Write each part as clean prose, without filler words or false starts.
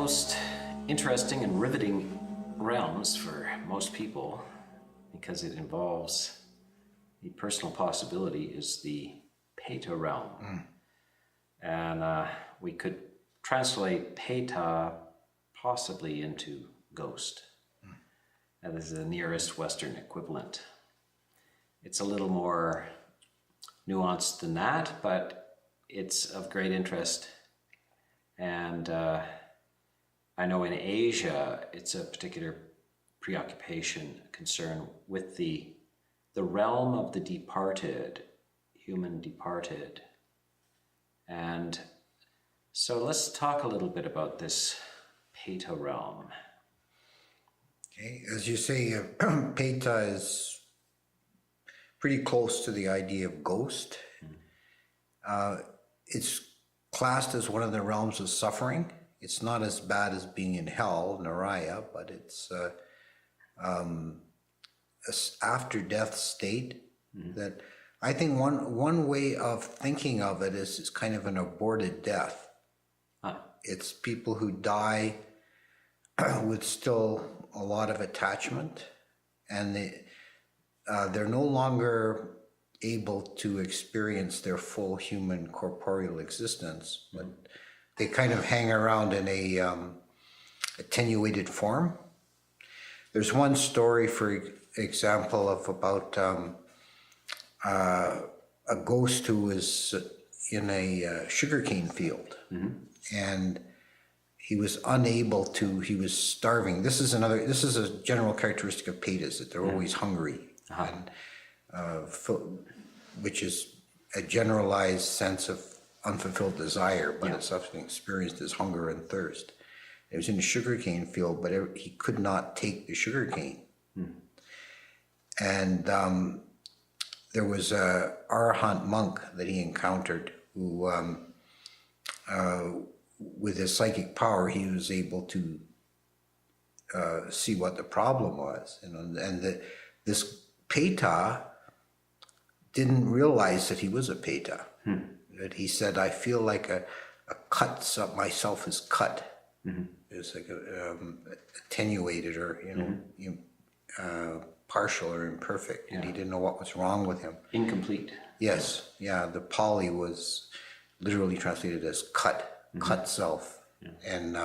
most interesting and riveting realms for most people, because it involves the personal possibility, is the preta realm. And we could translate preta possibly into ghost. That is the nearest Western equivalent. It's a little more nuanced than that, but it's of great interest. And I know in Asia, it's a particular preoccupation, concern with the realm of the departed, human departed. And so let's talk a little bit about this preta realm. Okay, as you say, preta is pretty close to the idea of ghost. It's classed as one of the realms of suffering. It's not as bad as being in hell, Naraya, but it's an after-death state that I think one way of thinking of it is kind of an aborted death. It's people who die with still a lot of attachment, and they're no longer able to experience their full human corporeal existence, but they kind of hang around in a attenuated form. There's one story, for example, of about a ghost who was in a sugarcane field, and he was unable to, he was starving. This is a general characteristic of pretas, that they're always hungry, and, which is a generalized sense of unfulfilled desire, but it's often experienced as hunger and thirst. He was in a sugarcane field, but he could not take the sugarcane. And there was a Arahant monk that he encountered who, with his psychic power, he was able to see what the problem was. And this preta didn't realize that he was a preta. That he said, I feel like a cut, myself is cut. It's like attenuated, or partial or imperfect, and he didn't know what was wrong with him. Incomplete. Yes, yeah, the Pali was literally translated as cut, cut self. And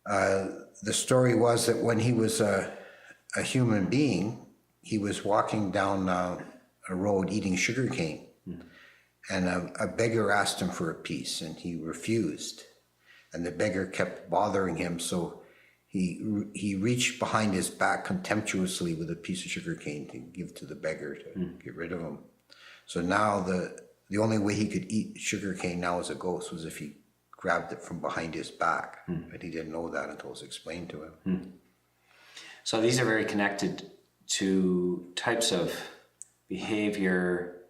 the story was that when he was a human being, he was walking down a road eating sugarcane, and a beggar asked him for a piece, and he refused. And the beggar kept bothering him, so he reached behind his back contemptuously with a piece of sugarcane to give to the beggar to get rid of him. So now the only way he could eat sugarcane now as a ghost was if he grabbed it from behind his back, but he didn't know that until it was explained to him. So these are very connected to types of behavior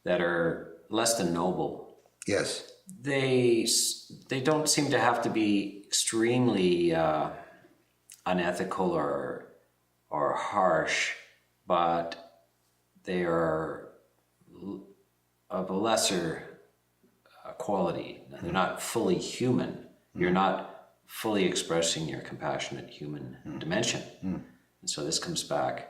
that are less than noble. Yes. They don't seem to have to be extremely unethical or harsh, but they are of a lesser quality. They're not fully human. You're not fully expressing your compassionate human dimension. And so this comes back.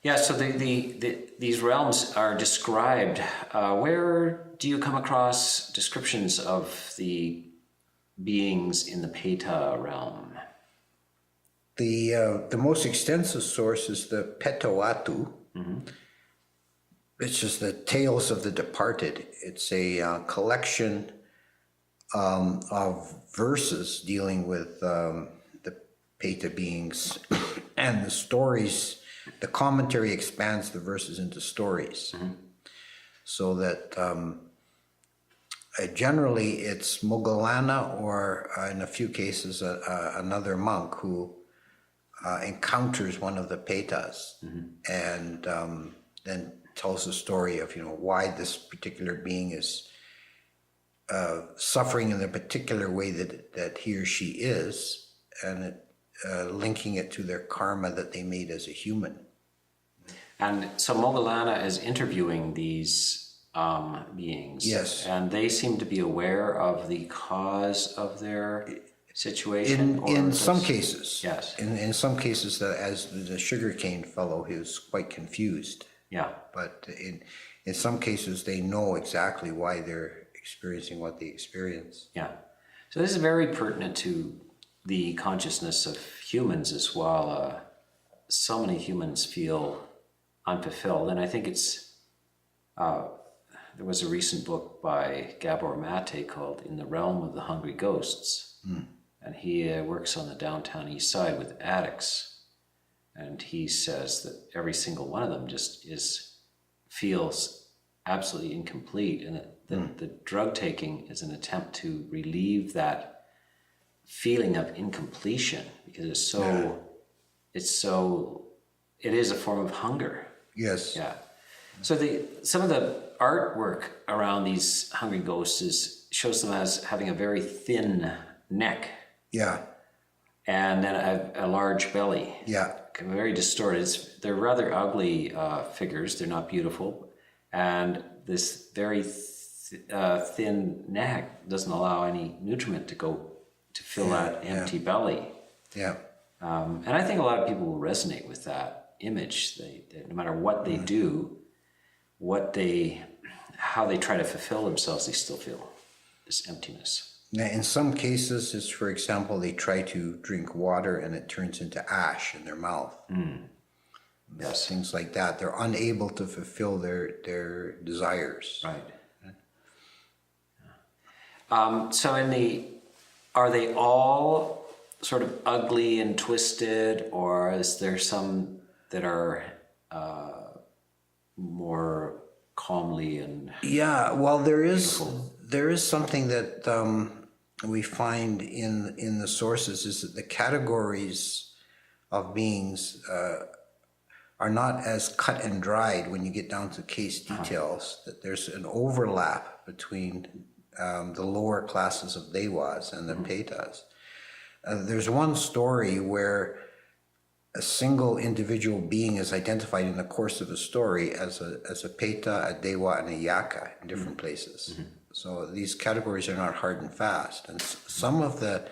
Yeah, so these realms are described. Where do you come across descriptions of the beings in the preta realm? The most extensive source is the Petawatu, which is the Tales of the Departed. It's a collection of verses dealing with the preta beings, and the stories. The commentary expands the verses into stories, so that generally it's Moggallana, or in a few cases another monk who encounters one of the pretas, and then tells the story of why this particular being is suffering in the particular way that he or she is, and linking it to their karma that they made as a human. And so Moggallana is interviewing these beings. Yes. And they seem to be aware of the cause of their situation. In some cases. Yes. In some cases, as the sugarcane fellow, he was quite confused. Yeah. But in some cases, they know exactly why they're experiencing what they experience. Yeah. So this is very pertinent to the consciousness of humans as well. So many humans feel unfulfilled, and I think it's there was a recent book by Gabor Mate called "In the Realm of the Hungry Ghosts," and he works on the downtown east side with addicts, and he says that every single one of them just feels absolutely incomplete, and that the drug taking is an attempt to relieve that feeling of incompletion, because it is a form of hunger. Yes. Yeah. So some of the artwork around these hungry ghosts shows them as having a very thin neck. Yeah. And then a large belly. Yeah. Very distorted. They're rather ugly figures. They're not beautiful. And this very thin neck doesn't allow any nutriment to fill that empty belly. Yeah. And I think a lot of people will resonate with that image. They no matter what they do, how they try to fulfill themselves, they still feel this emptiness. Now, in some cases, it's, for example, they try to drink water and it turns into ash in their mouth. Yes. Things like that. They're unable to fulfill their desires. Right. So are they all sort of ugly and twisted, or is there some that are more calmly and well, there is something that we find in the sources, is that the categories of beings are not as cut and dried when you get down to case details, that there's an overlap between the lower classes of devas and the pretas. There's one story where a single individual being is identified in the course of a story as a preta, a deva, and a yaka in different places. So these categories are not hard and fast. And some of the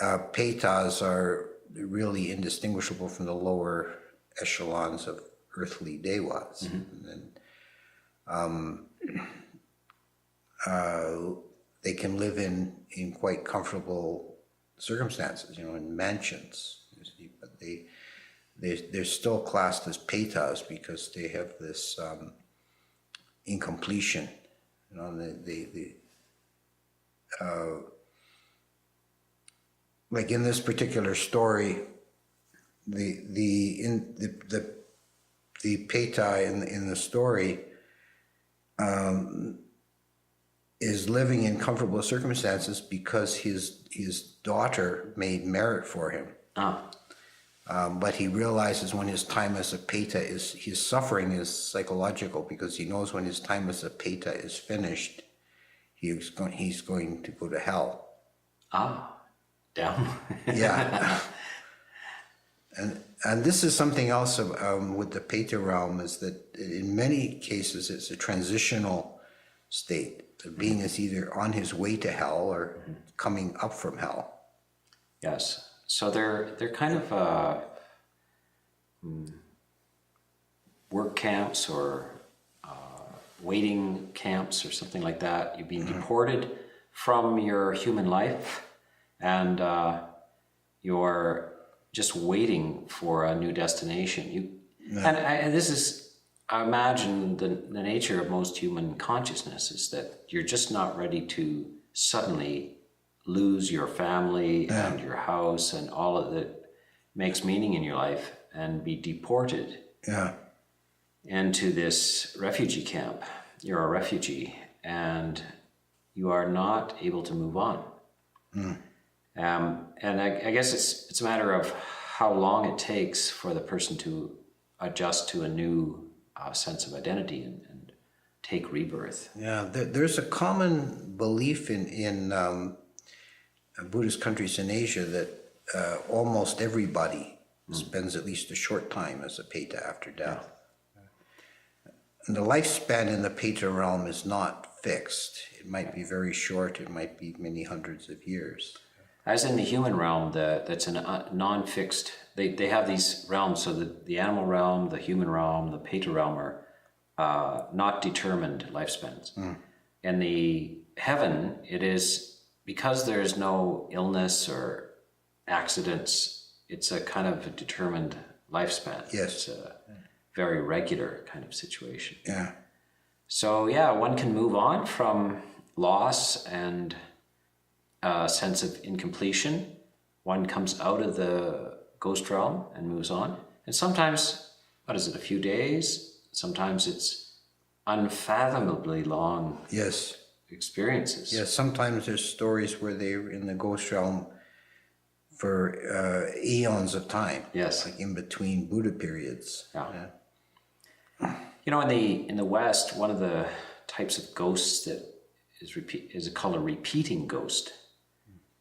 pretas are really indistinguishable from the lower echelons of earthly devas. And they can live in quite comfortable circumstances, in mansions. But they're still classed as pretas because they have this incompletion. Like in this particular story, the preta in the story is living in comfortable circumstances because his daughter made merit for him. But he realizes when his time as a preta his suffering is psychological, because he knows when his time as a preta is finished, he's going to go to hell. Down. Yeah. And this is something else with the preta realm, is that in many cases it's a transitional state. The being is either on his way to hell or coming up from hell. Yes. So they're kind of work camps or waiting camps or something like that. You've been deported from your human life, and you're just waiting for a new destination. And this is, I imagine, the nature of most human consciousness is that you're just not ready to suddenly lose your family and your house and all of that makes meaning in your life and be deported into this refugee camp. You're a refugee and you are not able to move on. And I guess it's a matter of how long it takes for the person to adjust to a new sense of identity and take rebirth. Yeah, there's a common belief in Buddhist countries in Asia that almost everybody spends at least a short time as a preta after death. And the lifespan in the Peter realm is not fixed. It might be very short, it might be many hundreds of years. As in the human realm, that's a non-fixed, they have these realms, so the animal realm, the human realm, the Peter realm are not determined lifespans. In the heaven, it is, because there's no illness or accidents, it's a kind of a determined lifespan. Yes. It's a very regular kind of situation. Yeah. So yeah, one can move on from loss and a sense of incompletion. One comes out of the ghost realm and moves on. And sometimes, what is it, a few days? Sometimes it's unfathomably long Yes. experiences. Yes, sometimes there's stories where they're in the ghost realm for eons of time. Yes. Like in between Buddha periods. Yeah. You know, in the West, one of the types of ghosts that is called a repeating ghost.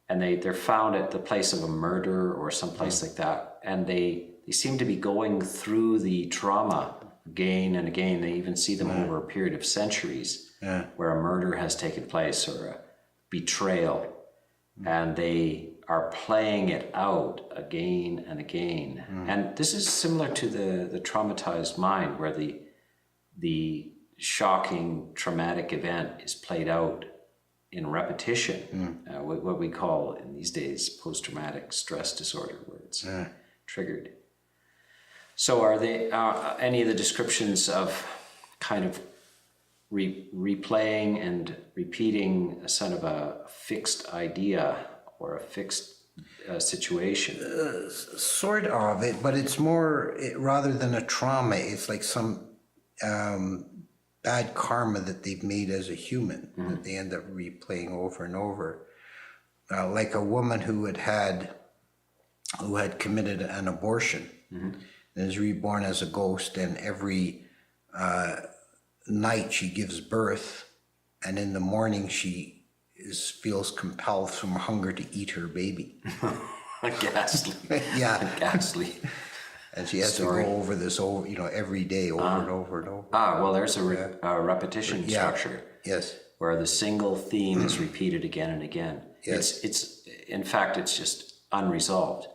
And they're found at the place of a murder or someplace like that. And they seem to be going through the trauma again and again. They even see them over a period of centuries where a murder has taken place or a betrayal. And they are playing it out again and again. And this is similar to the traumatized mind, where the shocking traumatic event is played out in repetition, what we call in these days post-traumatic stress disorder, where it's triggered. So are they any of the descriptions of kind of replaying and repeating a sort of a fixed idea or a fixed situation? Sort of it, but it's more, rather than a trauma, it's like some bad karma that they've made as a human that they end up replaying over and over. Like a woman who had committed an abortion and is reborn as a ghost, and every night she gives birth, and in the morning she feels compelled from hunger to eat her baby. Ghastly. Yeah. Ghastly. And she has to go over this every day, over and over and over. Well, there's a repetition structure. Yes. Where the single theme is repeated again and again. Yes. It's in fact, it's just unresolved.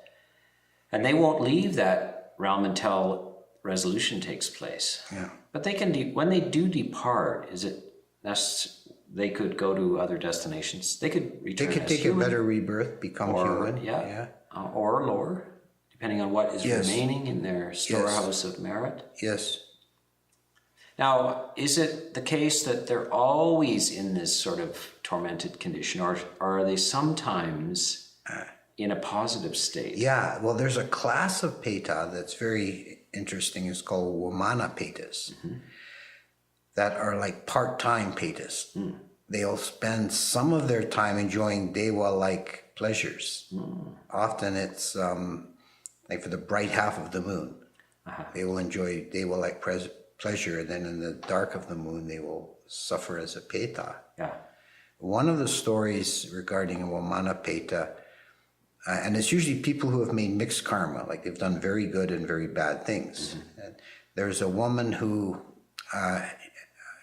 And they won't leave that realm until resolution takes place. Yeah. But they can, when they do depart, they could go to other destinations. They could return They could as take human, a better rebirth, become human. Yeah. Or lower, depending on what is remaining in their storehouse of merit. Yes. Now, is it the case that they're always in this sort of tormented condition, or are they sometimes in a positive state? Yeah, well, there's a class of peta that's very interesting. It's called Wamana petas that are like part-time petas. They'll spend some of their time enjoying dewa-like pleasures. Often it's like for the bright half of the moon. They will enjoy dewa-like pleasure, and then in the dark of the moon they will suffer as a peta. Yeah. One of the stories regarding a Wamana peta, and it's usually people who have made mixed karma, like they've done very good and very bad things. And there's a woman who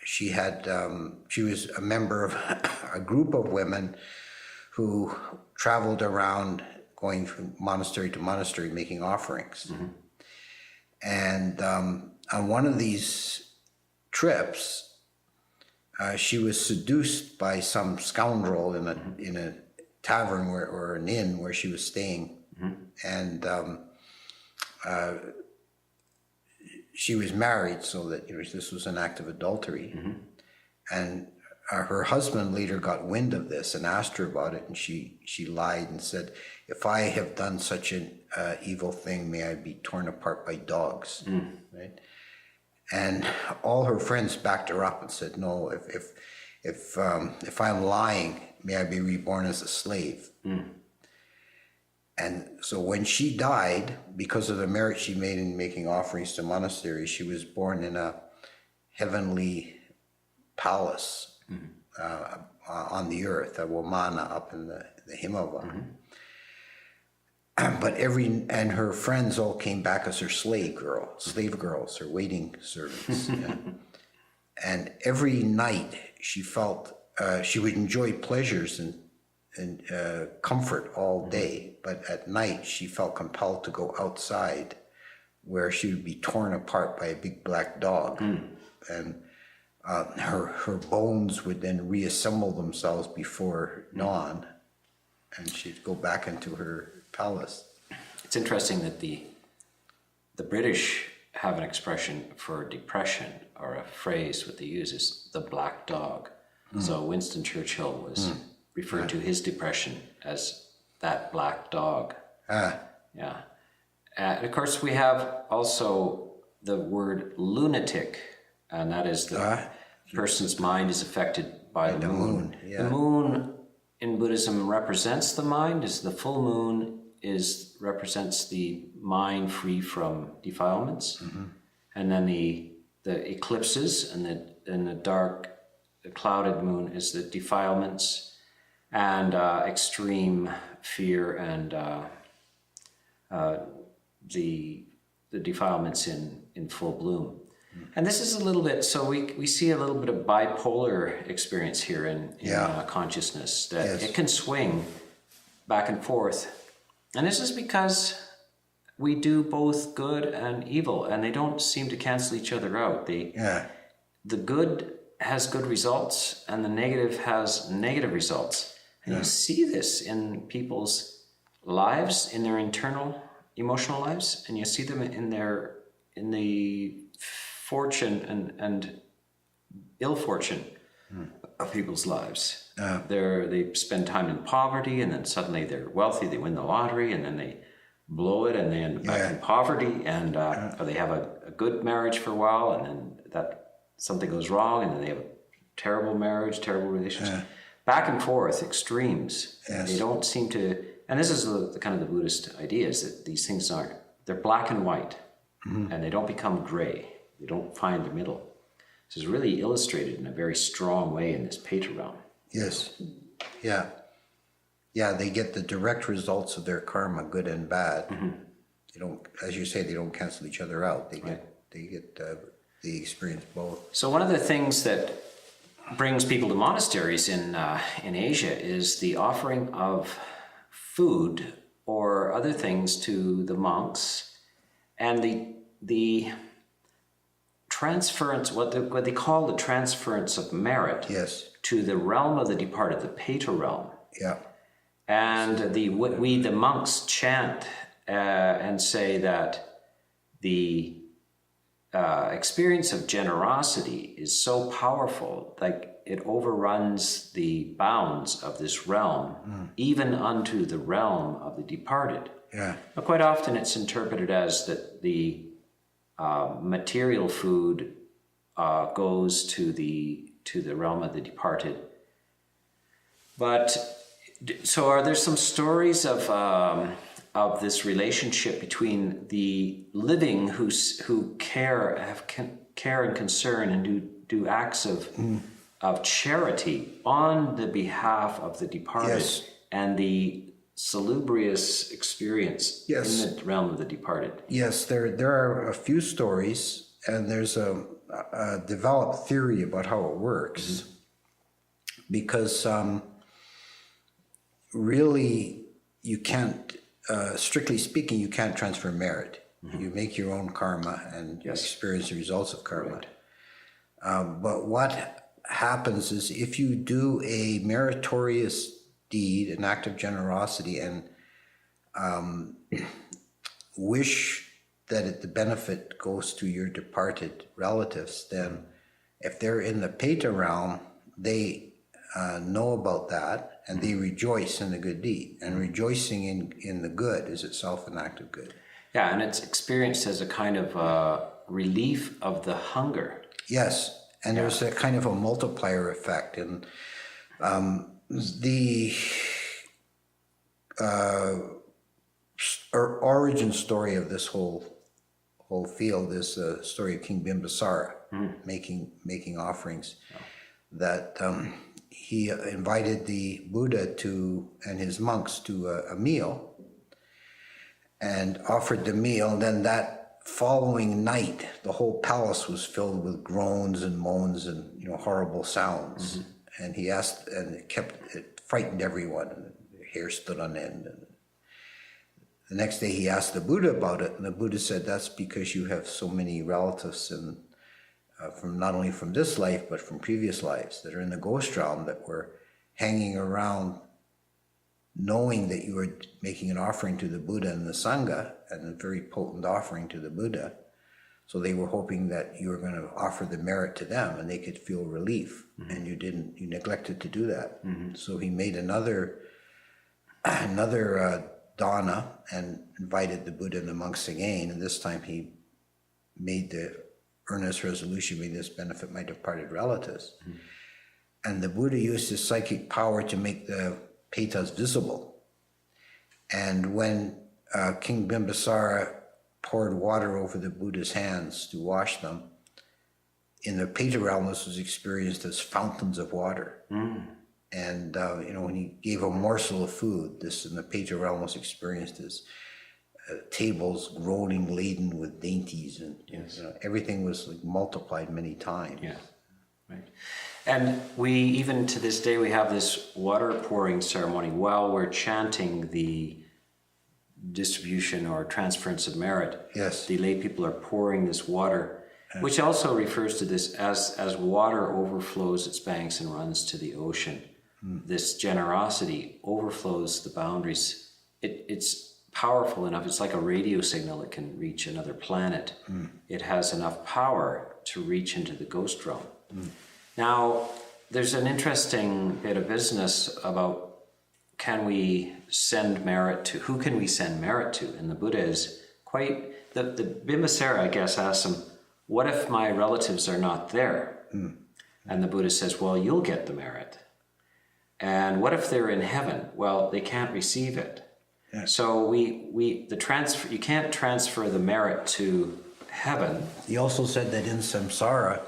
she was a member of a group of women who traveled around going from monastery to monastery making offerings. And on one of these trips, she was seduced by some scoundrel in a tavern or an inn where she was staying. And she was married, so that this was an act of adultery. And her husband later got wind of this and asked her about it, and she lied and said, "If I have done such an evil thing, may I be torn apart by dogs." Right? And all her friends backed her up and said, "No, if I'm lying, may I be reborn as a slave." And so when she died, because of the merit she made in making offerings to monasteries, she was born in a heavenly palace on the earth, a Wamana up in the Himava. But and her friends all came back as her slave girls, her waiting servants. and every night she felt she would enjoy pleasures and comfort all day, but at night she felt compelled to go outside where she would be torn apart by a big black dog. And her bones would then reassemble themselves before dawn, and she'd go back into her palace. It's interesting that the British have an expression for depression, or a phrase what they use is the black dog. So Winston Churchill was referred to his depression as that black dog. Yeah. And of course we have also the word lunatic, and that is the person's mind is affected by the moon. Yeah. The moon in Buddhism represents the mind, as the full moon represents the mind free from defilements. And then the eclipses and the dark, the clouded moon is the defilements and extreme fear and the defilements in full bloom. And this is a little bit, so we see a little bit of bipolar experience here in consciousness, that it can swing back and forth. And this is because we do both good and evil, and they don't seem to cancel each other out. The good has good results, and the negative has negative results. And you see this in people's lives, in their internal emotional lives, and you see them in the fortune and ill fortune of people's lives. They spend time in poverty, and then suddenly they're wealthy, they win the lottery, and then they blow it and they end up back in poverty, and or they have a good marriage for a while, and then something goes wrong, and then they have a terrible marriage, terrible relationship. Back and forth, extremes. They don't seem to, and this is the kind of the Buddhist idea, is that these things they're black and white, and they don't become gray. They don't find the middle. This is really illustrated in a very strong way in this preta realm. Yes. Yeah. Yeah, they get the direct results of their karma, good and bad. They don't, as you say, they don't cancel each other out. They experience both. So one of the things that brings people to monasteries in Asia is the offering of food or other things to the monks, and the transference, what they call the transference of merit to the realm of the departed, the preta realm. And we the monks chant and say that the experience of generosity is so powerful, like it overruns the bounds of this realm, even unto the realm of the departed. But quite often it's interpreted as that the material food goes to the realm of the departed. But so are there some stories of this relationship between the living who care and concern and do acts of charity on the behalf of the departed, and the salubrious experience in the realm of the departed? Yes, there are a few stories, and there's a developed theory about how it works, because really you can't, strictly speaking, you can't transfer merit. You make your own karma and you experience the results of karma. But what happens is, if you do a meritorious deed, an act of generosity, and wish that the benefit goes to your departed relatives, then if they're in the preta realm, they know about that, and they rejoice in the good deed. And rejoicing in the good is itself an act of good. Yeah, and it's experienced as a kind of relief of the hunger. Yes, and there's a kind of a multiplier effect. And the origin story of this whole field is the story of King Bimbisara making offerings. That he invited the Buddha and his monks to a meal, and offered the meal. And then that following night, the whole palace was filled with groans and moans and, you know, horrible sounds. And he asked, and it frightened everyone, and their hair stood on end. And the next day he asked the Buddha about it, and the Buddha said, that's because you have so many relatives and from not only from this life, but from previous lives that are in the ghost realm that were hanging around knowing that you were making an offering to the Buddha and the Sangha, and a very potent offering to the Buddha. So they were hoping that you were going to offer the merit to them and they could feel relief. And you didn't, you neglected to do that. So he made another dana and invited the Buddha and the monks again. And this time he made the earnest resolution, may this benefit my departed relatives. And the Buddha used his psychic power to make the pretas visible. And when King Bimbisara poured water over the Buddha's hands to wash them, in the preta realm this was experienced as fountains of water. And you know, when he gave a morsel of food, this in the preta realm was experienced as tables groaning laden with dainties, and you know, everything was like multiplied many times. Yeah, right. And we, even to this day, we have this water pouring ceremony while we're chanting the distribution or transference of merit. Yes. The lay people are pouring this water, which also refers to this as water overflows its banks and runs to the ocean. This generosity overflows the boundaries. It's powerful enough. It's like a radio signal that can reach another planet. It has enough power to reach into the ghost realm. Now, there's an interesting bit of business about, can we send merit to, who can we send merit to? And the Buddha is quite, the Bimbisara, I guess, asks him, what if my relatives are not there? And the Buddha says, well, you'll get the merit. And what if they're in heaven? Well, they can't receive it. Yeah. So you can't transfer the merit to heaven. He also said that in samsara,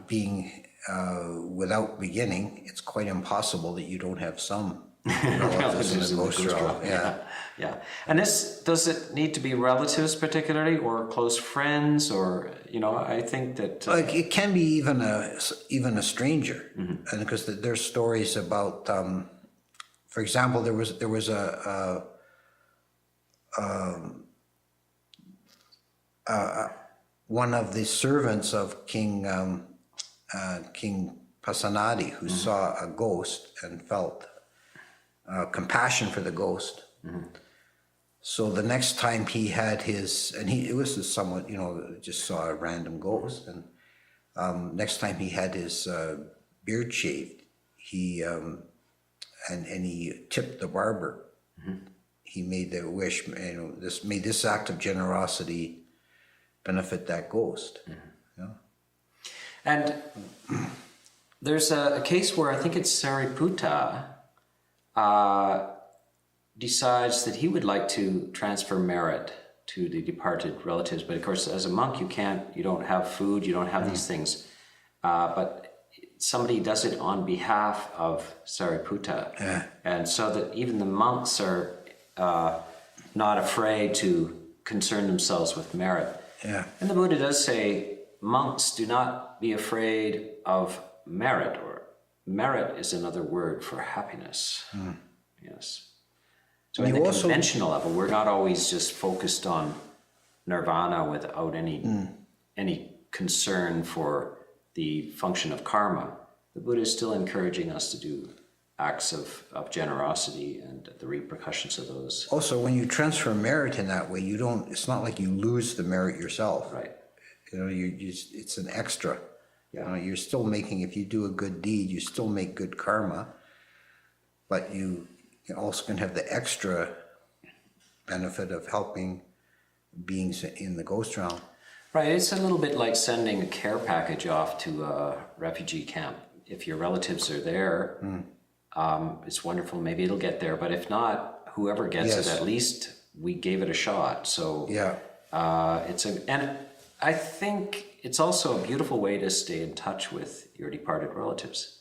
being without beginning, it's quite impossible that you don't have some relatives in the ghost realm. Yeah. And does it need to be relatives particularly, or close friends, or, you know, I think that it can be even a stranger, and because there's stories about, for example, there was one of the servants of King Pasenadi who saw a ghost and felt compassion for the ghost. So the next time he had his, and it was somewhat, you know, just saw a random ghost, and next time he had his beard shaved, he tipped the barber. He made the wish, you know, made this act of generosity benefit that ghost. Yeah. And there's a case where I think it's Sariputta decides that he would like to transfer merit to the departed relatives, but of course as a monk you don't have food, you don't have these things, but somebody does it on behalf of Sariputta. And so that even the monks are not afraid to concern themselves with merit. And the Buddha does say, monks, do not be afraid of merit, or merit is another word for happiness. Yes. So in the conventional level, we're not always just focused on nirvana without any concern for the function of karma. The Buddha is still encouraging us to do acts of generosity and the repercussions of those. Also, when you transfer merit in that way, it's not like you lose the merit yourself. Right. You know, it's an extra. You know, you're still making, if you do a good deed, you still make good karma, but you also can have the extra benefit of helping beings in the ghost realm. Right, it's a little bit like sending a care package off to a refugee camp. If your relatives are there, it's wonderful, maybe it'll get there, but if not, whoever gets it, at least we gave it a shot. So and I think it's also a beautiful way to stay in touch with your departed relatives.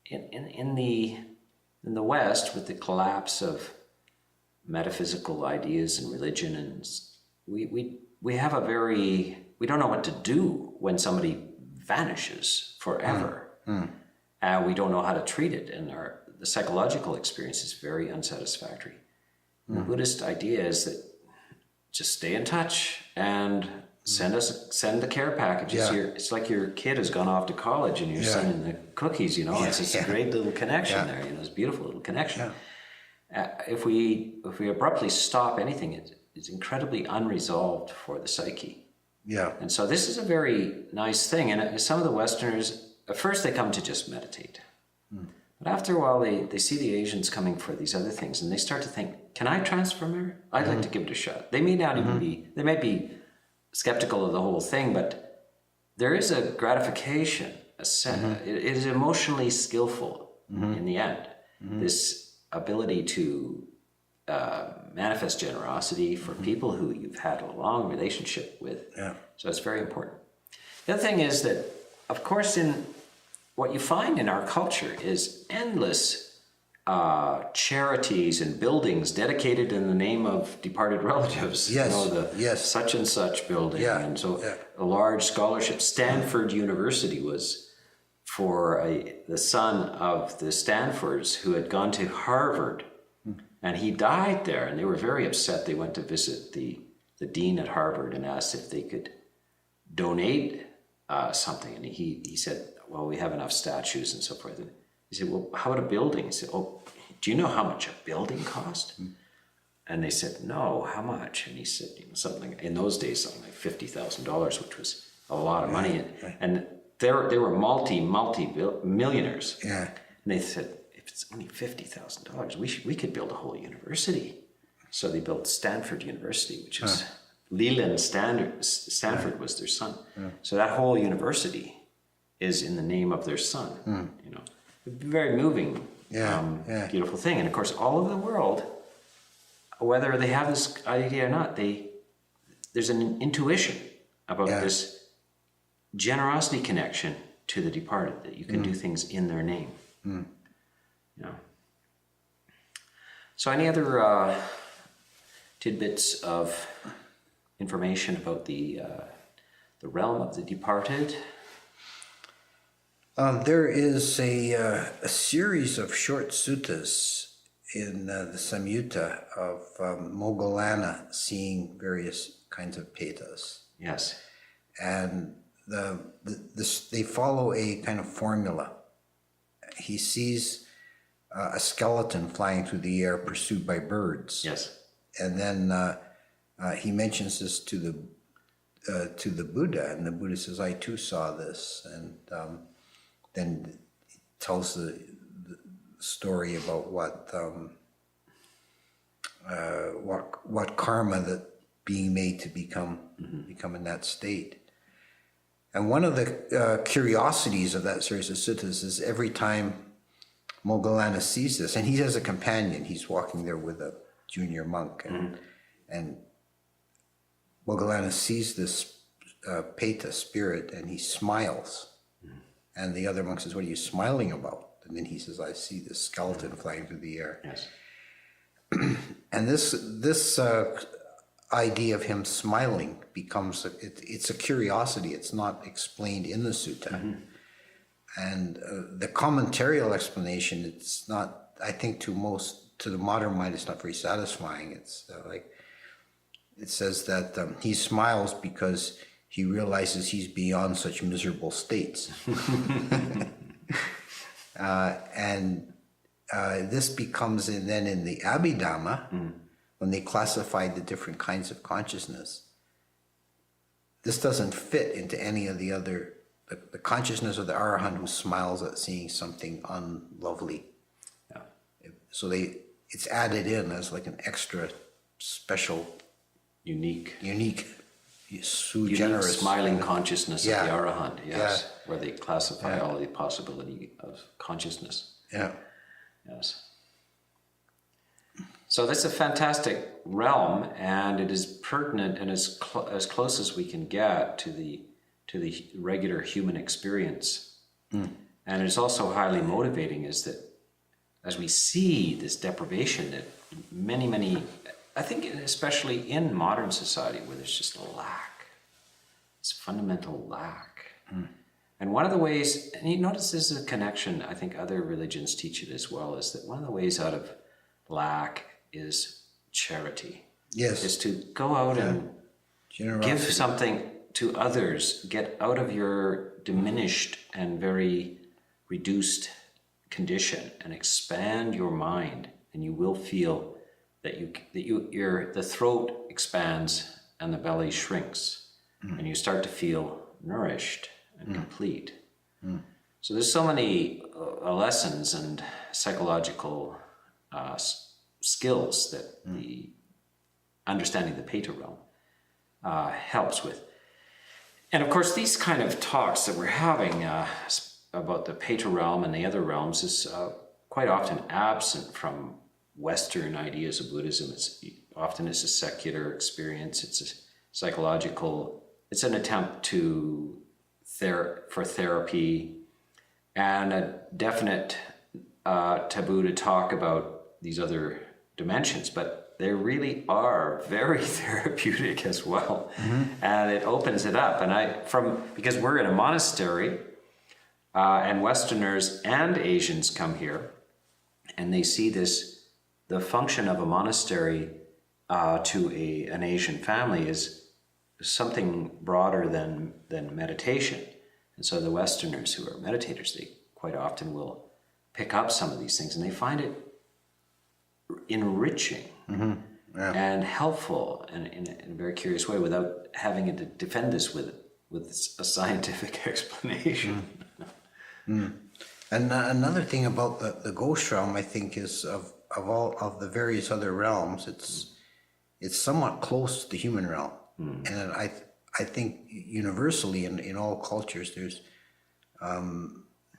In the West, with the collapse of metaphysical ideas and religion, and we we have we don't know what to do when somebody vanishes forever. And we don't know how to treat it. And the psychological experience is very unsatisfactory. The Buddhist idea is that just stay in touch and send the care packages. It's like your kid has gone off to college and you're sending the cookies, it's just a great little connection there, it's a beautiful little connection. If we abruptly stop anything, it's incredibly unresolved for the psyche. And so this is a very nice thing. And some of the Westerners, at first they come to just meditate. But after a while, they see the Asians coming for these other things, and they start to think, can I transform her? I'd like to give it a shot. They may not even they might be skeptical of the whole thing, but there is a gratification. It is emotionally skillful in the end. This ability to manifest generosity for people who you've had a long relationship with. So it's very important. The other thing is that, of course, what you find in our culture is endless charities and buildings dedicated in the name of departed relatives. Such and such building. And so a large scholarship. Stanford University was for the son of the Stanfords who had gone to Harvard. And he died there, and they were very upset. They went to visit the dean at Harvard and asked if they could donate something. And he said, well, we have enough statues and so forth. And he said, well, how about a building? He said, oh, do you know how much a building cost? And they said, no, how much? And he said, something, in those days, something like $50,000, which was a lot of money. And they were multi-millionaires. And they said, if it's only $50,000, we could build a whole university. So they built Stanford University, which is Leland Stanford was their son. So that whole university is in the name of their son. Very moving, beautiful thing. And of course, all over the world, whether they have this idea or not, there's an intuition about this generosity connection to the departed, that you can do things in their name. So any other tidbits of information about the realm of the departed? There is a series of short suttas in the Samyutta of Moggallana seeing various kinds of petas. And they follow a kind of formula. He sees a skeleton flying through the air pursued by birds. And then he mentions this to the Buddha, and the Buddha says, I too saw this. And then he tells the story about what karma that being made to become in that state. And one of the curiosities of that series of suttas is every time Moggallana sees this, and he has a companion, he's walking there with a junior monk, and Moggallana sees this Peta spirit, and he smiles. And the other monk says, what are you smiling about? And then he says, I see this skeleton flying through the air. And this idea of him smiling becomes, it's a curiosity. It's not explained in the sutta. And the commentarial explanation, it's not, I think to the modern mind, it's not very satisfying. It's it says that he smiles because he realizes he's beyond such miserable states. And this becomes then in the Abhidhamma, when they classified the different kinds of consciousness, this doesn't fit into any of the other, the consciousness of the Arahant who smiles at seeing something unlovely. So it's added in as like an extra special, unique, sui generis smiling consciousness of the Arahant, where they classify all the possibility of consciousness. So that's a fantastic realm, and it is pertinent and as close as we can get to the regular human experience. And it's also highly motivating is that as we see this deprivation that many I think especially in modern society where there's just a lack, it's fundamental lack. And one of the ways, and you notice there's a connection, I think other religions teach it as well, is that one of the ways out of lack is charity. Yes. Is to go out and give something to others, get out of your diminished and very reduced condition and expand your mind, and you will feel that the throat expands and the belly shrinks, and you start to feel nourished and complete. So there's so many lessons and psychological skills that the understanding the Preta realm helps with. And of course, these kind of talks that we're having about the Preta realm and the other realms is quite often absent from Western ideas of Buddhism. It's a secular experience. It's a psychological. It's an attempt for therapy, and a definite taboo to talk about these other dimensions, but they really are very therapeutic as well. And it opens it up. And because we're in a monastery, and Westerners and Asians come here, and they see the function of a monastery to an Asian family is something broader than meditation. And so the Westerners who are meditators, they quite often will pick up some of these things, and they find it enriching and helpful, and in a very curious way, without having to defend this with a scientific explanation. And another thing about the ghost realm, I think, is of all of the various other realms, it's somewhat close to the human realm. And I think universally in all cultures, there's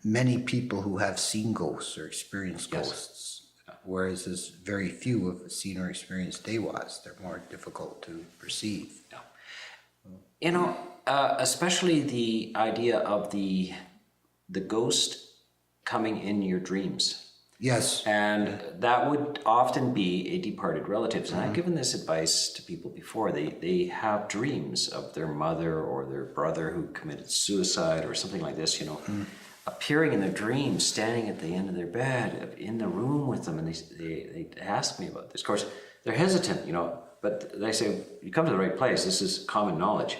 many people who have seen ghosts or experienced ghosts, whereas there's very few who have seen or experienced dewas. They're more difficult to perceive. Especially the idea of the ghost coming in your dreams. Yes. And that would often be a departed relative. And I've given this advice to people before. They have dreams of their mother or their brother who committed suicide or something like this, appearing in their dreams, standing at the end of their bed, in the room with them. And they ask me about this. Of course, they're hesitant, but they say, you come to the right place. This is common knowledge.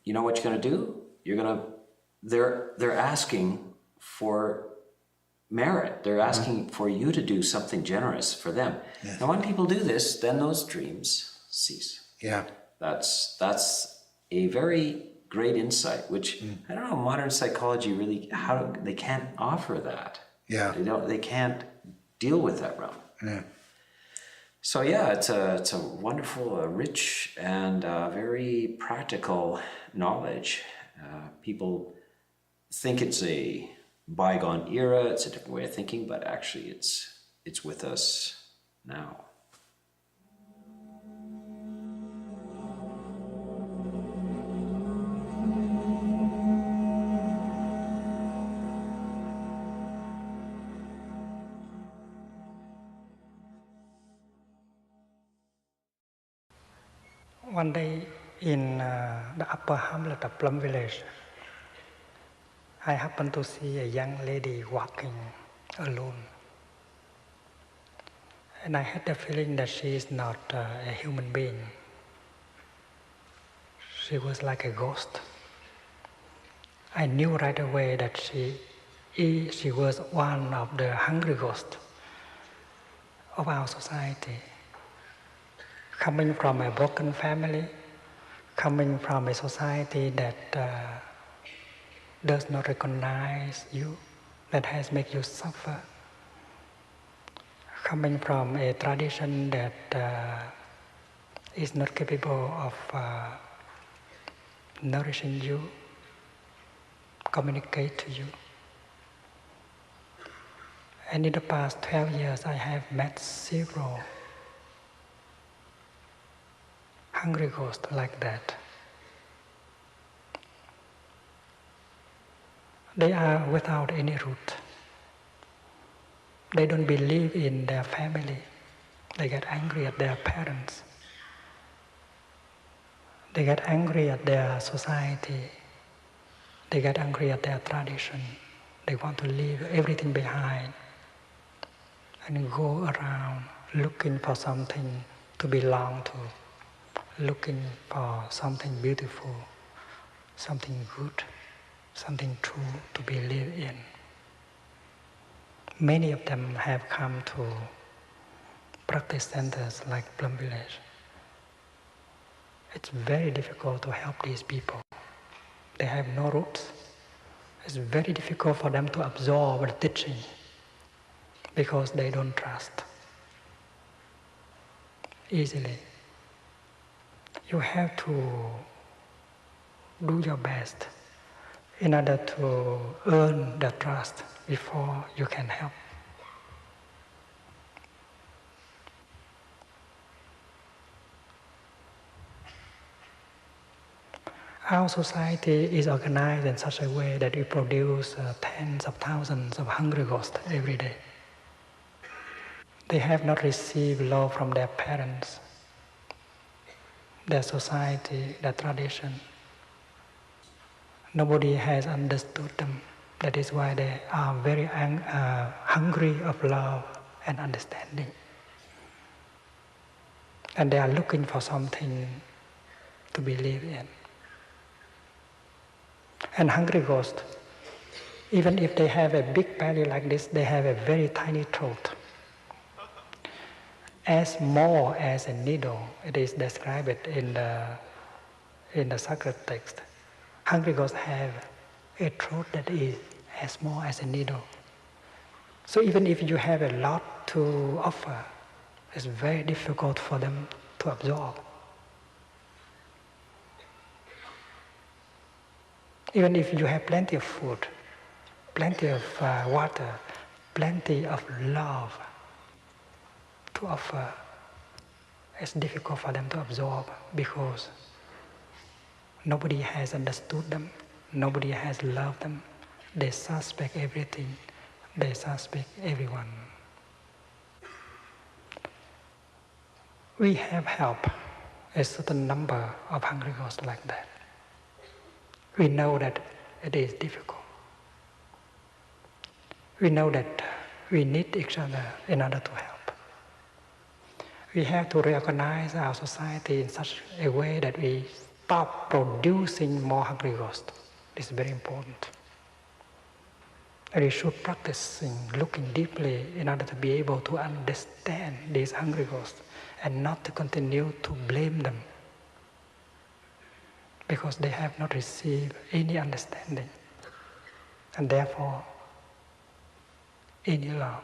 You know what you're going to do? They're asking for merit. They're asking for you to do something generous for them. Yes. And when people do this, then those dreams cease. Yeah. That's a very great insight, which I don't know, modern psychology really, they can't offer that. Yeah. They can't deal with that realm. Yeah. So yeah, it's a wonderful, rich, and very practical knowledge. People think it's a bygone era, it's a different way of thinking, but actually it's with us now. One day in the upper hamlet of Plum Village, I happened to see a young lady walking alone. And I had the feeling that she is not a human being. She was like a ghost. I knew right away that she was one of the hungry ghosts of our society. Coming from a broken family, coming from a society that does not recognize you, that has made you suffer. Coming from a tradition that is not capable of nourishing you, communicate to you. And in the past 12 years, I have met several hungry ghosts like that. They are without any root. They don't believe in their family. They get angry at their parents. They get angry at their society. They get angry at their tradition. They want to leave everything behind and go around looking for something to belong to, looking for something beautiful, something good, something true to believe in. Many of them have come to practice centers like Plum Village. It's very difficult to help these people. They have no roots. It's very difficult for them to absorb the teaching because they don't trust easily. You have to do your best in order to earn the trust before you can help. Our society is organized in such a way that we produce tens of thousands of hungry ghosts every day. They have not received love from their parents, their society, their tradition. Nobody has understood them. That is why they are very hungry of love and understanding. And they are looking for something to believe in. And hungry ghosts, even if they have a big belly like this, they have a very tiny throat. As small as a needle, it is described in the sacred text. Hungry ghosts have a throat that is as small as a needle. So even if you have a lot to offer, it's very difficult for them to absorb. Even if you have plenty of food, plenty of water, plenty of love to offer, it's difficult for them to absorb because nobody has understood them, nobody has loved them. They suspect everything, they suspect everyone. We have helped a certain number of hungry ghosts like that. We know that it is difficult. We know that we need each other in order to help. We have to reorganize our society in such a way that we stop producing more hungry ghosts. This is very important. And we should practice looking deeply in order to be able to understand these hungry ghosts and not to continue to blame them, because they have not received any understanding and therefore any love.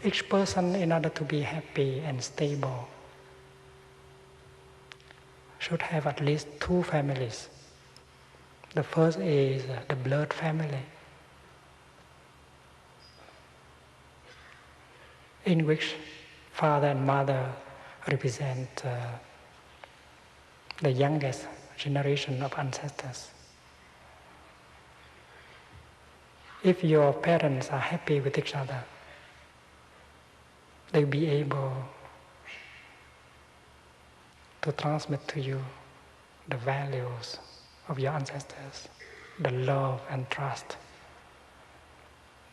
Each person, in order to be happy and stable, should have at least two families. The first is the blood family, in which father and mother represent the youngest generation of ancestors. If your parents are happy with each other, they'll be able to transmit to you the values of your ancestors, the love and trust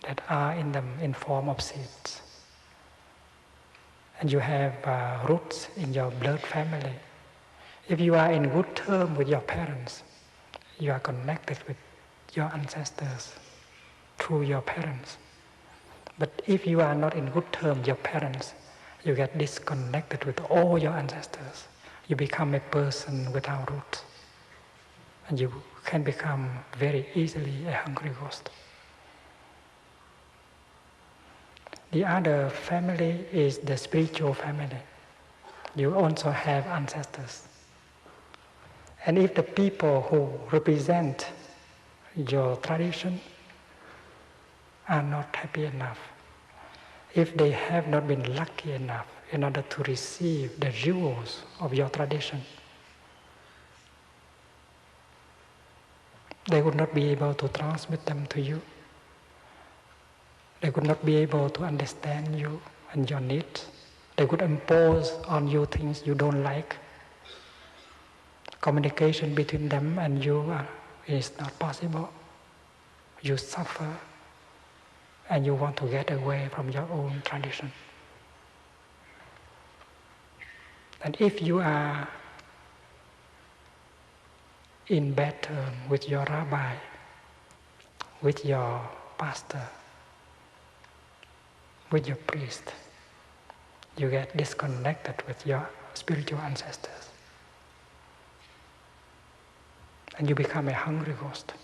that are in them in form of seeds. And you have roots in your blood family. If you are in good terms with your parents, you are connected with your ancestors through your parents. But if you are not in good terms with your parents, you get disconnected with all your ancestors. You become a person without roots. And you can become very easily a hungry ghost. The other family is the spiritual family. You also have ancestors. And if the people who represent your tradition, are not happy enough, if they have not been lucky enough in order to receive the jewels of your tradition, they would not be able to transmit them to you. They would not be able to understand you and your needs. They would impose on you things you don't like. Communication between them and you is not possible. You suffer and you want to get away from your own tradition. And if you are in bad terms with your rabbi, with your pastor, with your priest, you get disconnected with your spiritual ancestors. And you become a hungry ghost.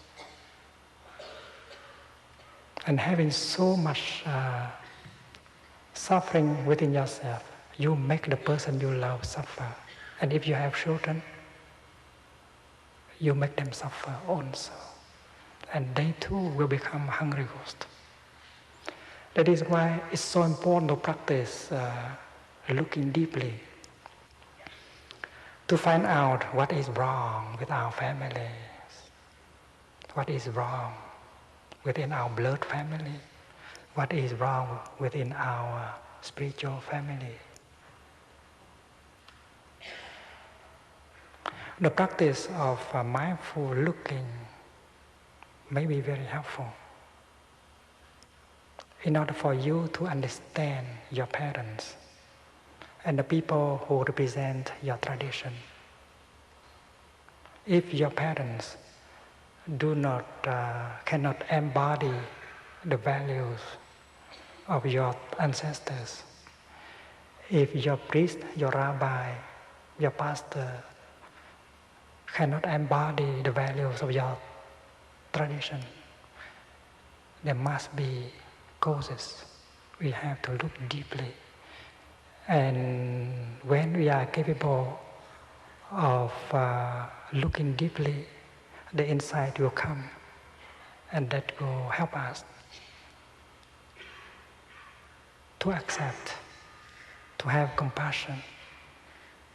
And having so much suffering within yourself, you make the person you love suffer. And if you have children, you make them suffer also. And they too will become hungry ghosts. That is why it's so important to practice looking deeply, to find out what is wrong with our families, what is wrong within our blood family, what is wrong within our spiritual family. The practice of mindful looking may be very helpful in order for you to understand your parents and the people who represent your tradition. If your parents cannot embody the values of your ancestors, if your priest, your rabbi, your pastor cannot embody the values of your tradition, there must be causes. We have to look deeply. And when we are capable of looking deeply, the insight will come, and that will help us to accept, to have compassion,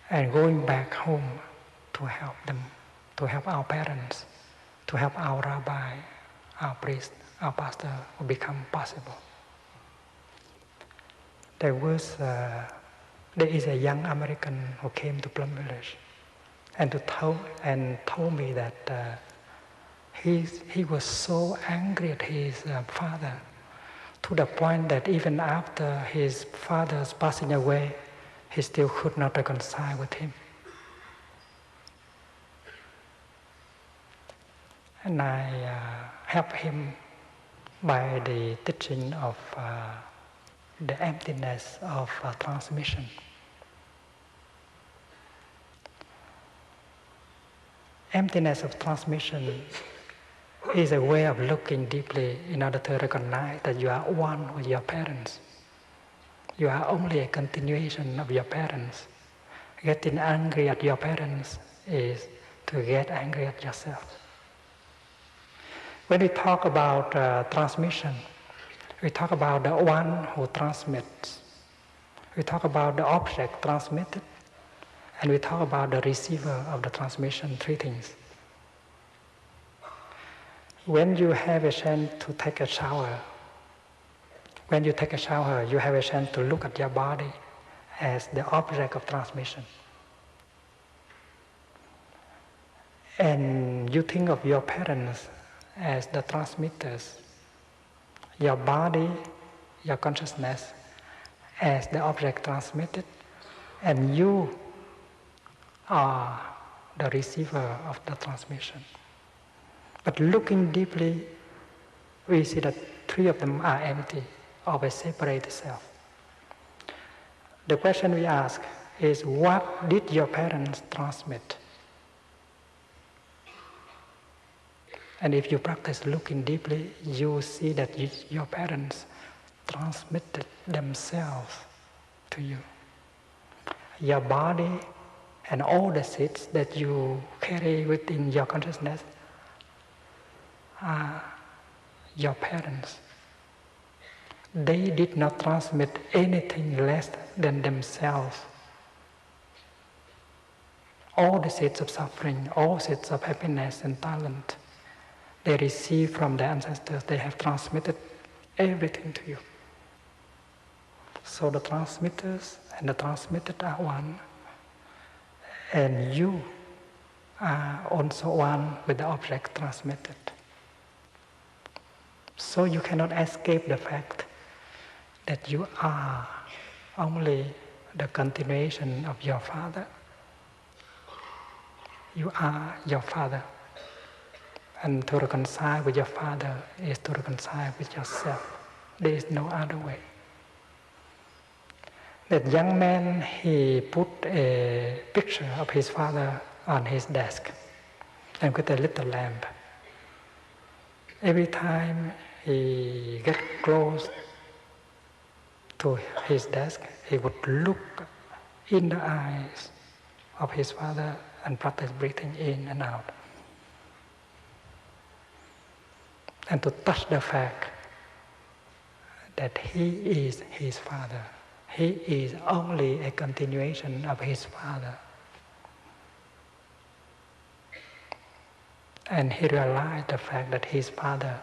and going back home to help them, to help our parents, to help our rabbi, our priest, our pastor will become possible. There is a young American who came to Plum Village and told me that he was so angry at his father, to the point that even after his father's passing away, he still could not reconcile with him. And I helped him by the teaching of the emptiness of transmission. Emptiness of transmission is a way of looking deeply in order to recognize that you are one with your parents. You are only a continuation of your parents. Getting angry at your parents is to get angry at yourself. When we talk about transmission, we talk about the one who transmits. We talk about the object transmitted, and we talk about the receiver of the transmission, three things. When you have a chance to take a shower, when you take a shower, you have a chance to look at your body as the object of transmission. And you think of your parents as the transmitters, your body, your consciousness as the object transmitted, and you are the receiver of the transmission. But looking deeply, we see that three of them are empty, of a separate self. The question we ask is, what did your parents transmit? And if you practice looking deeply, you will see that your parents transmitted themselves to you. Your body and all the seeds that you carry within your consciousness are your parents. they did not transmit anything less than themselves. All the seeds of suffering, all seeds of happiness and talent, they received from their ancestors. They have transmitted everything to you. So the transmitters and the transmitted are one, and you are also one with the object transmitted. So you cannot escape the fact that you are only the continuation of your father. You are your father. And to reconcile with your father is to reconcile with yourself. There is no other way. That young man, he put a picture of his father on his desk and with a little lamp. Every time he get close to his desk, he would look in the eyes of his father and practice breathing in and out. And to touch the fact that he is his father. He is only a continuation of his father. And he realized the fact that his father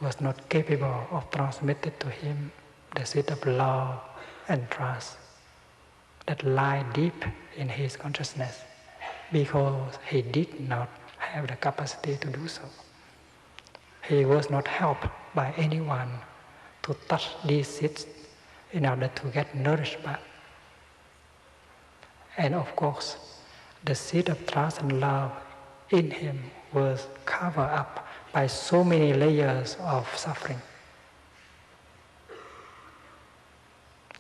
was not capable of transmitting to him the seed of love and trust that lie deep in his consciousness, because he did not have the capacity to do so. He was not helped by anyone to touch these seeds in order to get nourished back. And of course, the seed of trust and love in him was covered up by so many layers of suffering.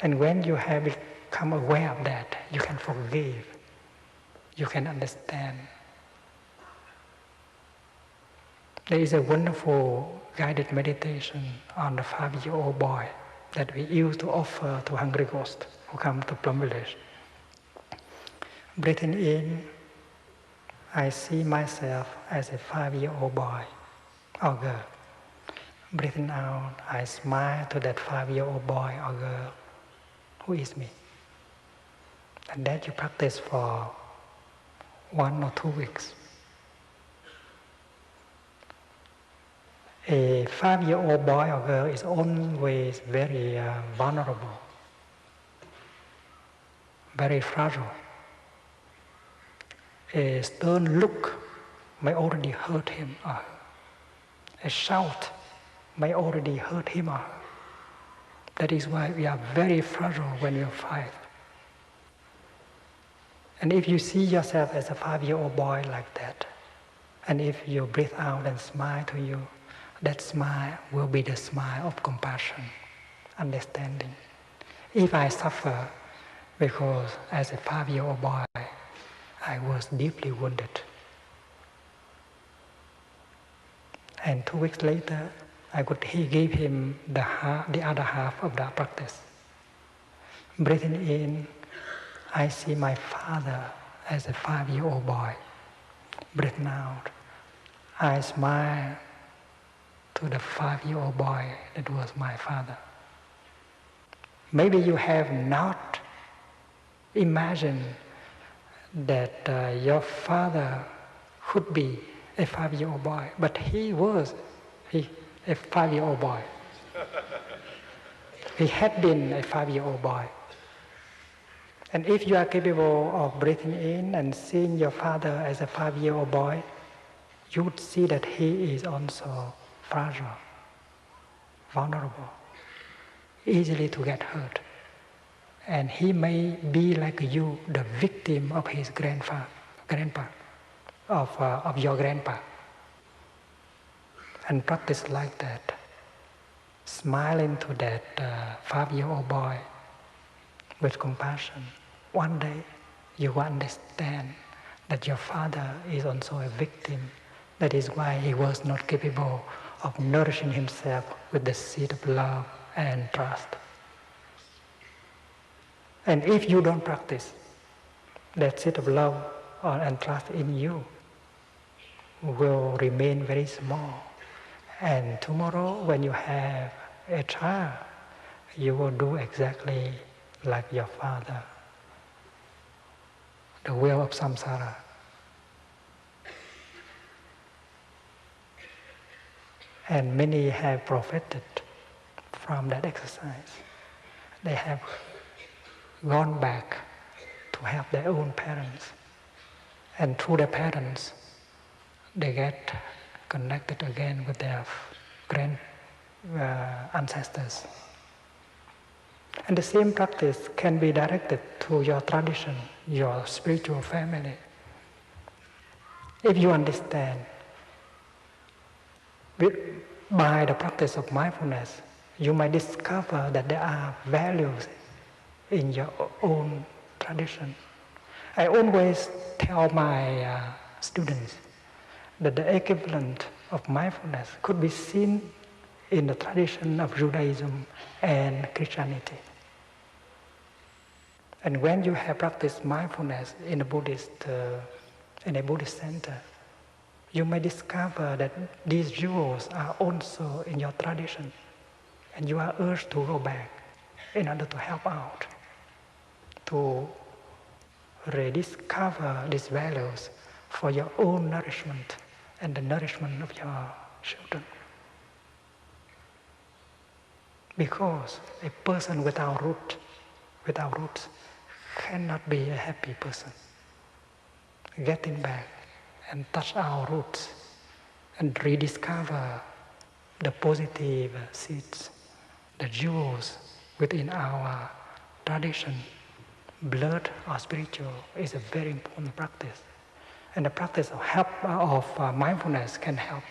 And when you have become aware of that, you can forgive, you can understand. There is a wonderful guided meditation on the 5-year-old boy that we used to offer to hungry ghosts who come to Plum Village. Breathing in, I see myself as a 5-year-old boy or girl. Breathing out, I smile to that 5-year-old boy or girl who is me. And that you practice for 1 or 2 weeks. A 5-year-old boy or girl is always very vulnerable, very fragile. A stern look may already hurt him or her. A shout may already hurt him or her. That is why we are very fragile when we are 5. And if you see yourself as a 5-year-old boy like that, and if you breathe out and smile to you, that smile will be the smile of compassion, understanding. If I suffer because as a 5-year-old boy, I was deeply wounded. And 2 weeks later, he gave him the other half of the practice. Breathing in, I see my father as a 5-year-old boy. Breathing out, I smile to the 5-year-old boy that was my father. Maybe you have not imagined that your father could be a 5-year-old boy, but he was a 5-year-old boy. He had been a 5-year-old boy. And if you are capable of breathing in and seeing your father as a 5-year-old boy, you would see that he is also fragile, vulnerable, easily to get hurt. And he may be like you, the victim of his grandpa, of your grandpa. And practice like that, smiling to that 5-year-old boy with compassion. One day you will understand that your father is also a victim. That is why he was not capable of nourishing himself with the seed of love and trust. And if you don't practice, that seed of love and trust in you will remain very small. And tomorrow when you have a child, you will do exactly like your father. The wheel of samsara. And many have profited from that exercise. They have gone back to help their own parents. And through their parents, they get connected again with their ancestors. And the same practice can be directed to your tradition, your spiritual family. If you understand, by the practice of mindfulness, you might discover that there are values in your own tradition. I always tell my students that the equivalent of mindfulness could be seen in the tradition of Judaism and Christianity. And when you have practiced mindfulness in a Buddhist center, you may discover that these jewels are also in your tradition, and you are urged to go back in order to help out, to rediscover these values for your own nourishment and the nourishment of your children. Because a person without roots cannot be a happy person. Getting back and touch our roots and rediscover the positive seeds, the jewels within our tradition, blood or spiritual, is a very important practice. And the practice of mindfulness can help.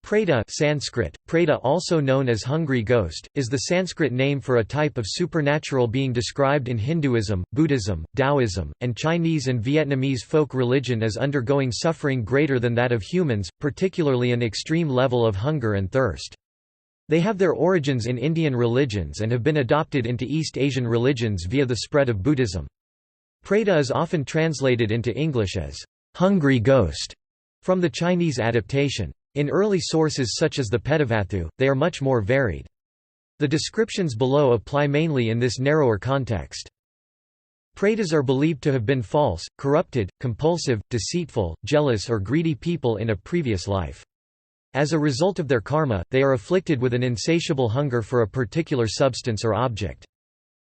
Preta Sanskrit, preta also known as hungry ghost, is the Sanskrit name for a type of supernatural being described in Hinduism, Buddhism, Taoism, and Chinese and Vietnamese folk religion as undergoing suffering greater than that of humans, particularly an extreme level of hunger and thirst. They have their origins in Indian religions and have been adopted into East Asian religions via the spread of Buddhism. Preta is often translated into English as hungry ghost, from the Chinese adaptation. In early sources such as the Pedavathu, they are much more varied. The descriptions below apply mainly in this narrower context. Pretas are believed to have been false, corrupted, compulsive, deceitful, jealous or greedy people in a previous life. As a result of their karma, they are afflicted with an insatiable hunger for a particular substance or object.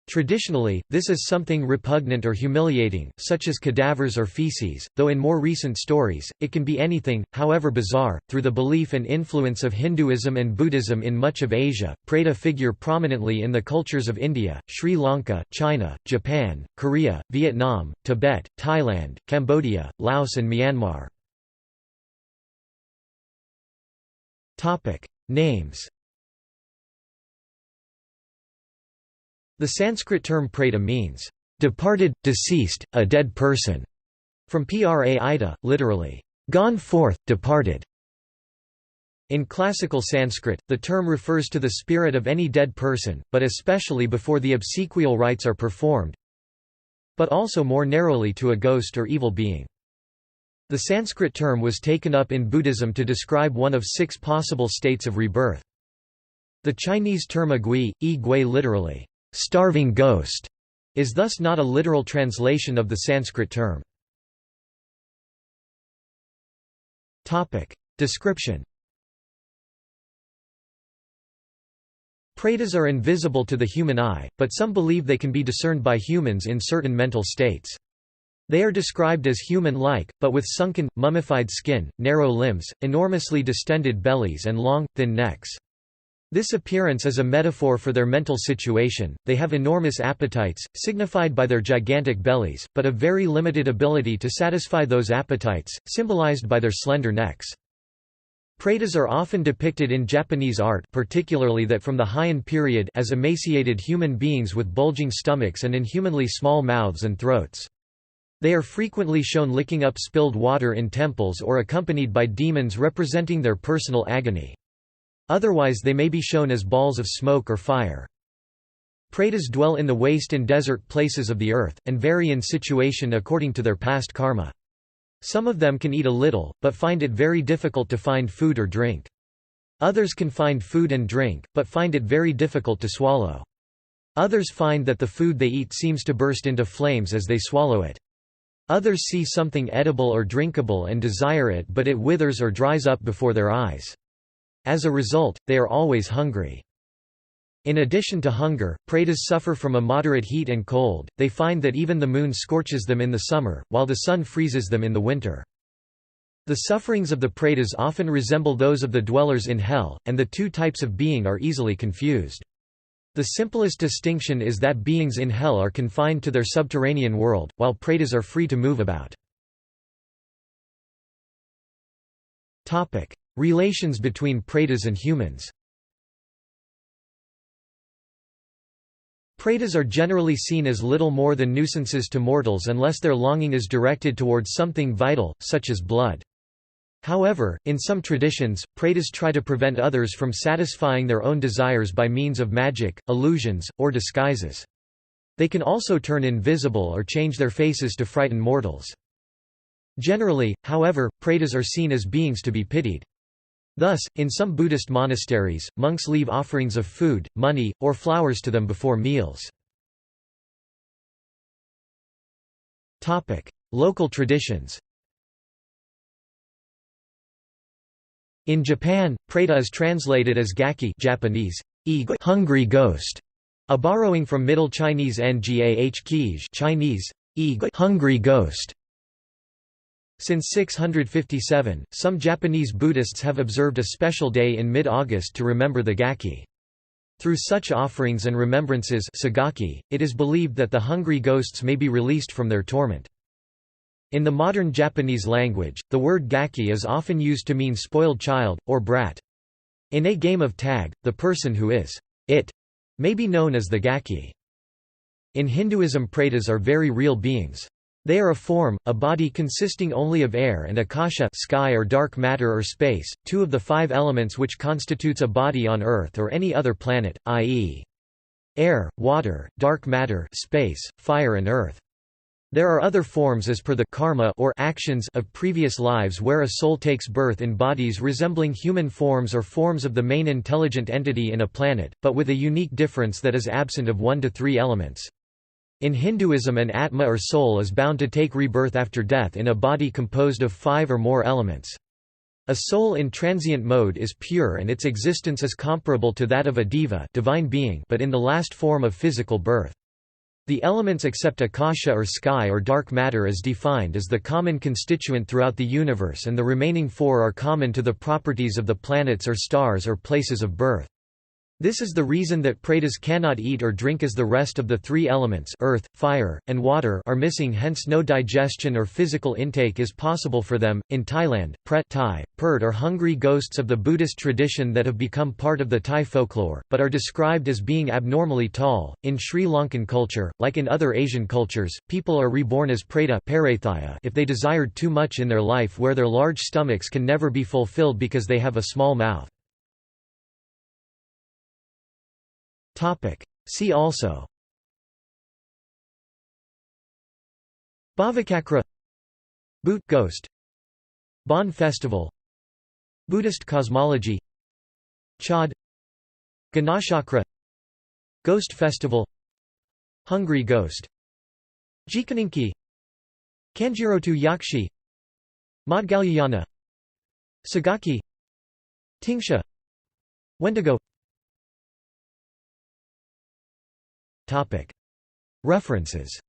Traditionally, this is something repugnant or humiliating, such as cadavers or feces, though in more recent stories, it can be anything, however bizarre. Through the belief and influence of Hinduism and Buddhism in much of Asia, preta figure prominently in the cultures of India, Sri Lanka, China, Japan, Korea, Vietnam, Tibet, Thailand, Cambodia, Laos and Myanmar. Names. The Sanskrit term preta means, "departed, deceased, a dead person", from praita, literally, "gone forth, departed". In classical Sanskrit, the term refers to the spirit of any dead person, but especially before the obsequial rites are performed, but also more narrowly to a ghost or evil being. The Sanskrit term was taken up in Buddhism to describe one of 6 possible states of rebirth. The Chinese term agui, gui literally, starving ghost, is thus not a literal translation of the Sanskrit term. Description. Pretas are invisible to the human eye, but some believe they can be discerned by humans in certain mental states. They are described as human-like, but with sunken, mummified skin, narrow limbs, enormously distended bellies and long, thin necks. This appearance is a metaphor for their mental situation. They have enormous appetites, signified by their gigantic bellies, but a very limited ability to satisfy those appetites, symbolized by their slender necks. Pretas are often depicted in Japanese art, particularly that from the Heian period, as emaciated human beings with bulging stomachs and inhumanly small mouths and throats. They are frequently shown licking up spilled water in temples or accompanied by demons representing their personal agony. Otherwise they may be shown as balls of smoke or fire. Pretas dwell in the waste and desert places of the earth, and vary in situation according to their past karma. Some of them can eat a little, but find it very difficult to find food or drink. Others can find food and drink, but find it very difficult to swallow. Others find that the food they eat seems to burst into flames as they swallow it. Others see something edible or drinkable and desire it, but it withers or dries up before their eyes. As a result, they are always hungry. In addition to hunger, pretas suffer from a moderate heat and cold. They find that even the moon scorches them in the summer, while the sun freezes them in the winter. The sufferings of the pretas often resemble those of the dwellers in hell, and the two types of being are easily confused. The simplest distinction is that beings in hell are confined to their subterranean world, while pretas are free to move about. Relations between pretas and humans. Pretas are generally seen as little more than nuisances to mortals unless their longing is directed towards something vital, such as blood. However, in some traditions, pretas try to prevent others from satisfying their own desires by means of magic, illusions, or disguises. They can also turn invisible or change their faces to frighten mortals. Generally, however, pretas are seen as beings to be pitied. Thus, in some Buddhist monasteries, monks leave offerings of food, money, or flowers to them before meals. Local traditions. In Japan, preta is translated as gaki Japanese, hungry ghost, a borrowing from Middle Chinese ngah Chinese, hungry ghost. Since 657, some Japanese Buddhists have observed a special day in mid-August to remember the gaki. Through such offerings and remembrances sagaki, it is believed that the hungry ghosts may be released from their torment. In the modern Japanese language, the word gaki is often used to mean spoiled child, or brat. In a game of tag, the person who is it may be known as the gaki. In Hinduism, pretas are very real beings. They are a form, a body consisting only of air and akasha, sky or dark matter or space, two of the five elements which constitutes a body on Earth or any other planet, i.e. air, water, dark matter, space, fire and earth. There are other forms as per the karma or actions of previous lives where a soul takes birth in bodies resembling human forms or forms of the main intelligent entity in a planet, but with a unique difference that is absent of 1 to 3 elements. In Hinduism, an atma or soul is bound to take rebirth after death in a body composed of 5 or more elements. A soul in transient mode is pure and its existence is comparable to that of a deva divine being, but in the last form of physical birth. The elements except akasha or sky or dark matter is defined as the common constituent throughout the universe, and the remaining 4 are common to the properties of the planets or stars or places of birth. This is the reason that pretas cannot eat or drink as the rest of the 3 elements earth, fire, and water are missing, hence no digestion or physical intake is possible for them. In Thailand, pret Thai, pert are hungry ghosts of the Buddhist tradition that have become part of the Thai folklore, but are described as being abnormally tall. In Sri Lankan culture, like in other Asian cultures, people are reborn as preta if they desired too much in their life, where their large stomachs can never be fulfilled because they have a small mouth. See also: Bhavacakra, Boot ghost, Bon festival, Buddhist cosmology, Chod, Ganashakra, Ghost festival, Hungry ghost, Jikaninki, Kanjirotu Yakshi, Madgalyayana, Sagaki, Tingsha, Wendigo. References.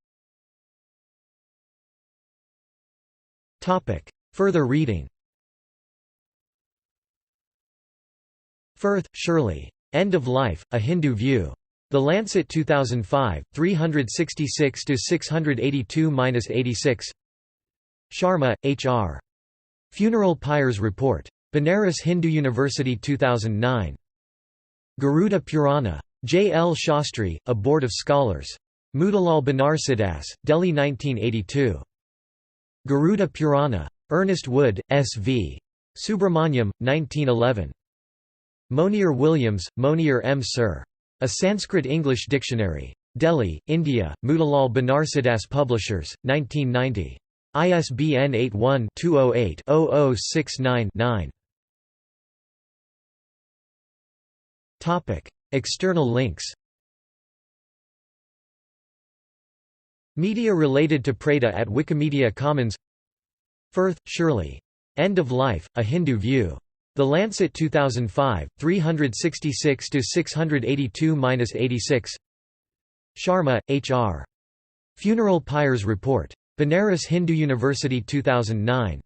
Further reading. Firth, Shirley. End of Life, A Hindu View. The Lancet 2005, 366–682–86. Sharma, H.R. Funeral Pyres Report. Banaras Hindu University 2009. Garuda Purana. J. L. Shastri, A Board of Scholars. Motilal Banarsidass, Delhi 1982. Garuda Purana. Ernest Wood, S. V. Subramaniam, 1911. Monier Williams, Monier M. Sir. A Sanskrit-English Dictionary. Delhi, India, Motilal Banarsidass Publishers, 1990. ISBN 81-208-0069-9. External links. Media related to Preta at Wikimedia Commons. Firth, Shirley. End of Life, A Hindu View. The Lancet 2005, 366–682–86. Sharma, H.R. Funeral Pyres Report. Banaras Hindu University 2009.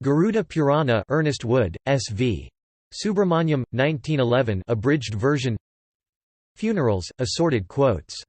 Garuda Purana, Ernest Wood, S.V. Subramaniam, 1911 abridged version. Funerals, Assorted Quotes